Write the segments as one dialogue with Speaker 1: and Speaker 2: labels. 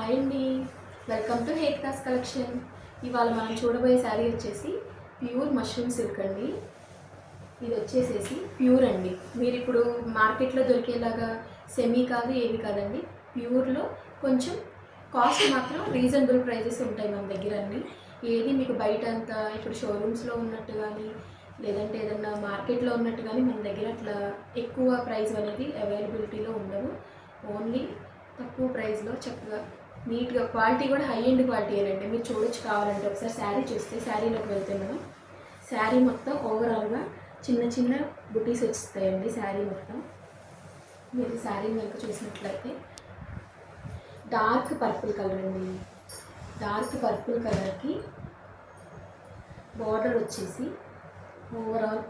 Speaker 1: Hi అండి, welcome to హేక్తాస్ collection. ఇవాళ మనం చూడబోయే శారీ వచ్చేసి ప్యూర్ మష్రూమ్ సిల్క్ అండి. ఇది వచ్చేసేసి ప్యూర్ అండి. మీరు ఇప్పుడు మార్కెట్లో దొరికేలాగా సెమీ కాదు, ఏవి కాదండి. ప్యూర్లో కొంచెం కాస్ట్ మాత్రం రీజనబుల్ ప్రైజెస్ ఉంటాయి మన దగ్గర అన్నీ. ఏది మీకు బయట అంతా ఇప్పుడు షోరూమ్స్లో ఉన్నట్టు కానీ లేదంటే ఏదన్నా మార్కెట్లో ఉన్నట్టు కానీ మన దగ్గర అట్లా ఎక్కువ ప్రైస్ అనేది అవైలబిలిటీలో ఉండవు. ఓన్లీ తక్కువ ప్రైస్లో చక్కగా నీట్గా క్వాలిటీ కూడా హై ఎండ్ క్వాలిటీ అండి. మీరు చూడొచ్చు కావాలంటే ఒకసారి శారీ చూస్తే. శారీలోకి వెళ్తే మనం శారీ మొత్తం ఓవరాల్గా చిన్న చిన్న బుటీస్ వస్తాయండి. శారీ మొత్తం మీరు శారీ కనుక చూసినట్లయితే డార్క్ పర్పుల్ కలర్ అండి. డార్క్ పర్పుల్ కలర్కి బార్డర్ వచ్చేసి ఓవరాల్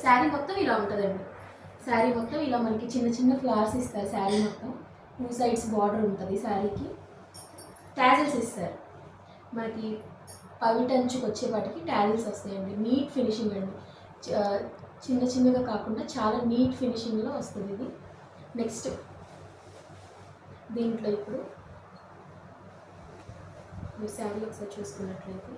Speaker 1: శారీ మొత్తం ఇలా ఉంటుందండి. శారీ మొత్తం ఇలా మనకి చిన్న చిన్న ఫ్లవర్స్ ఇస్తారు. శారీ మొత్తం 2 సైడ్స్ బార్డర్ ఉంటుంది. శారీకి ట్యాజిల్స్ ఇస్తారు. మనకి పవిటంచుకు వచ్చేపాటికి ట్యాజిల్స్ వస్తాయండి. నీట్ ఫినిషింగ్ అండి. చిన్న చిన్నగా కాకుండా చాలా నీట్ ఫినిషింగ్లో వస్తుంది ఇది. నెక్స్ట్ దీంట్లో ఇప్పుడు మీరు శారీ ఒకసారి చూసుకున్నట్లయితే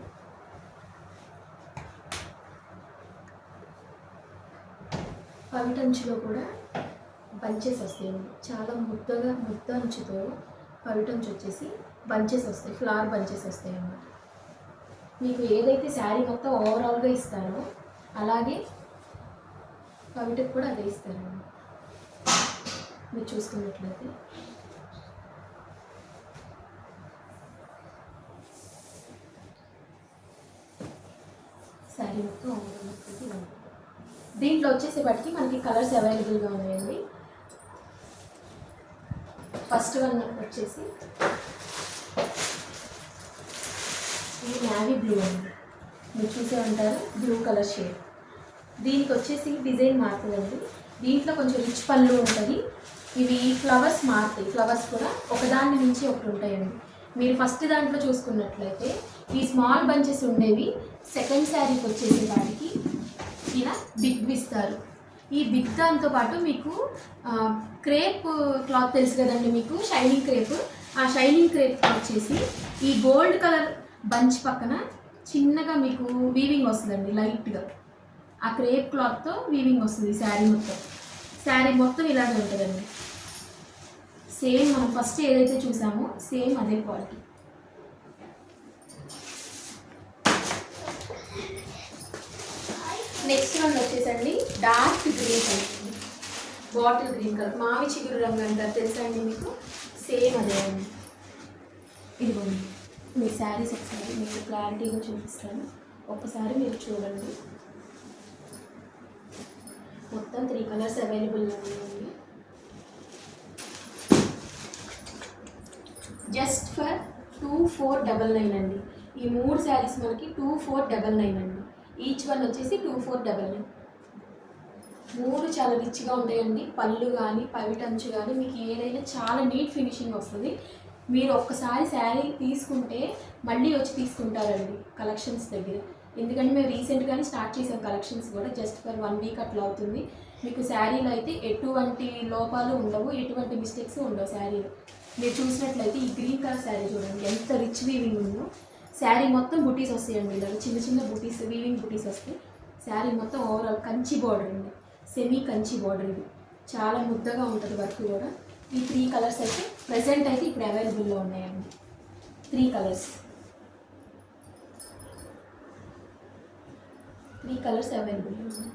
Speaker 1: పవిటంచులో కూడా బంచెస్ వస్తాయండి. చాలా ముద్ద అంచుతో పవిటంచు వచ్చేసి బంచెస్ వస్తాయి. ఫ్లవర్ బంచెస్ వస్తాయి అన్నమాట. మీకు ఏదైతే శారీ మొత్తం ఓవరాల్గా ఇస్తారో అలాగే పవిటకు కూడా అదే ఇస్తారండి. మీరు చూసుకున్నట్లయితే శారీ మొత్తం ఓవరాల్ దీంట్లో వచ్చేసేపటికి మనకి కలర్స్ అవైలబుల్గా ఉన్నాయండి. ఫస్ట్ వన్ వచ్చేసి ఇది నావీ బ్లూ అండి. మీరు చూసే ఉంటారు, బ్లూ కలర్ షేడ్. దీనికి వచ్చేసి డిజైన్ మారుతుందండి. దీంట్లో కొంచెం రిచ్ పళ్ళు ఉంటుంది. ఇవి ఫ్లవర్స్ మారుతాయి. ఫ్లవర్స్ కూడా ఒకదాని నుంచి ఒకటి ఉంటాయండి. మీరు ఫస్ట్ దాంట్లో చూసుకున్నట్లయితే ఈ స్మాల్ బంచెస్ ఉండేవి సెకండ్ శారీకి వచ్చేసి వాటికి ఇలా బిగ్ ఇస్తారు. ఈ బిగ్ దాంతో పాటు మీకు క్రేప్ క్లాత్ తెలుసు కదండి, మీకు షైనింగ్ క్రేప్. ఆ షైనింగ్ క్రేప్ వచ్చేసి ఈ గోల్డ్ కలర్ బంచ్ పక్కన చిన్నగా మీకు వీవింగ్ వస్తుందండి. లైట్గా ఆ క్రేప్ క్లాత్తో వీవింగ్ వస్తుంది. శారీ మొత్తం ఇలాగే ఉంటుందండి. సేమ్ మనం ఫస్ట్ ఏదైతే చూసామో సేమ్ అదే క్వాలిటీ. నెక్స్ట్ వన్ వచ్చేసండి dark green colour, bottle green colour, మావి చిగురు రంగు అంటారు తెలుసా అండి మీకు. సేమ్ అదే అండి. ఇదిగోండి మీ శారీస్ ఒకసారి మీకు క్లారిటీగా చూపిస్తాను. ఒక్కసారి మీరు చూడండి. మొత్తం 3 కలర్స్ అవైలబుల్ ఉన్నాయండి. జస్ట్ ఫర్ 2499 అండి. ఈ 3 శారీస్ మనకి 2499 అండి. ఈచ్ వన్ వచ్చేసి 2499. 3 చాలా రిచ్గా ఉంటాయండి. పళ్ళు కానీ పవిటంచు కానీ మీకు ఏదైనా చాలా నీట్ ఫినిషింగ్ వస్తుంది. మీరు ఒక్కసారి శారీ తీసుకుంటే మళ్ళీ వచ్చి తీసుకుంటారండి కలెక్షన్స్ దగ్గర. ఎందుకంటే మేము రీసెంట్గానే స్టార్ట్ చేసాం కలెక్షన్స్ కూడా. జస్ట్ ఫర్ 1 వీక్ అట్లా అవుతుంది. మీకు శారీలో అయితే ఎటువంటి లోపాలు ఉండవు, ఎటువంటి మిస్టేక్స్ ఉండవు శారీలో. మీరు చూసినట్లయితే ఈ గ్రీన్ కలర్ శారీ చూడండి ఎంత రిచ్ వీవింగ్ ఉందో. శారీ మొత్తం బుటీస్ వస్తాయండి. ఇలా చిన్న చిన్న బుటీస్, వీవింగ్ బుటీస్ వస్తాయి. శారీ మొత్తం ఓవరాల్ కంచి బార్డర్ అండి. Semi Kanchi border. ఇది చాలా ముద్దగా ఉంటుంది వర్క్ కూడా. ఈ 3 కలర్స్ అయితే ప్రెజెంట్ అయితే ఇప్పుడు అవైలబుల్లో ఉన్నాయండి. 3 కలర్స్ అవైలబుల్ ఉన్నాయి.